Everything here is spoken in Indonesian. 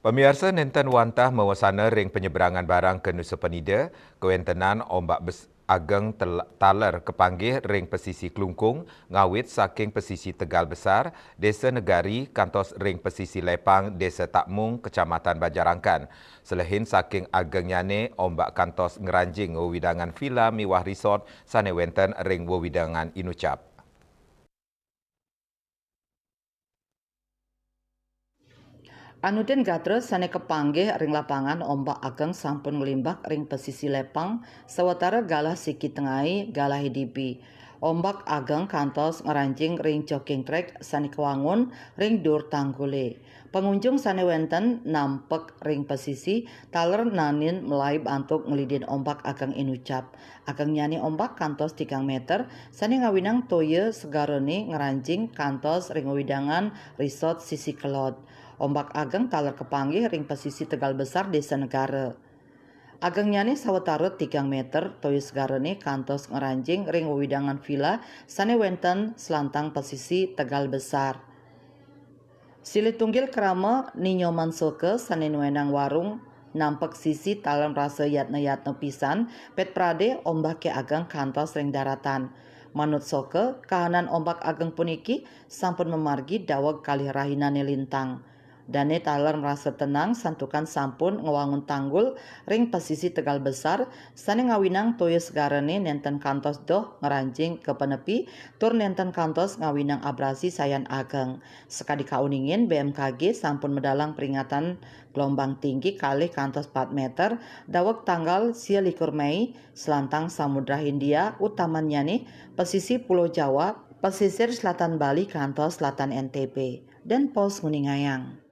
Pemirsa nenten wantah mewasana ring penyeberangan barang ke Nusa Penida, kewentenan ombak ageng taler kepanggih ring pesisi Kelungkung, ngawit saking pesisi Tegal Besar, Desa Negari, kantos ring pesisi Lepang, Desa Takmung, Kecamatan Banjarangkan. Selehin saking ageng nyane, ombak kantos ngeranjing wewidangan villa miwah resort sane wenten ring wewidangan Inucap. Anuden gatres sane kepanggih ring lapangan ombak ageng sampun ngelimbak ring pesisi Lepang sawetara galah siki tengahi galah hidipi. Ombak ageng kantos ngeranjing ring jogging track sane kewangun ring dur tanggule. Pengunjung sane wenten nampek ring pesisi taler nanin melaib antuk ngelidin ombak ageng Inucap. Ageng nyani ombak kantos 3 meter sane ngawinang toye segarone ngeranjing kantos ring widangan resort sisi kelot. Ombak ageng taler kepanggih ring pesisi Tegal Besar Desa Negara. Ageng nyane sawetara 3 meter toyo segarane kantos ngeranjing ring wewidangan villa sane wenten selantang pesisi Tegal Besar. Silih tunggil krama ninyoman soke sane nuenang warung nampek sisi talam rasa yatna-yatna pisan pet prade ombake ageng kantos ring daratan. Manut soke kahanan ombak ageng puniki sampun memargi daweg kalih rahinane lintang. Dane taler merasa tenang santukan sampun ngewangun tanggul ring pesisi Tegal Besar sane ngawinang toyo segarane nenten kantos doh ngeranjing ke penepi tur nenten kantos ngawinang abrasi sayan ageng. Sekadi kauningin BMKG sampun medalang peringatan gelombang tinggi kalih kantos 4 meter daweg tanggal 21 Mei selantang Samudra Hindia utamanya nih pesisi Pulau Jawa, pesisir selatan Bali kantos selatan NTB dan Pos Nguningayang.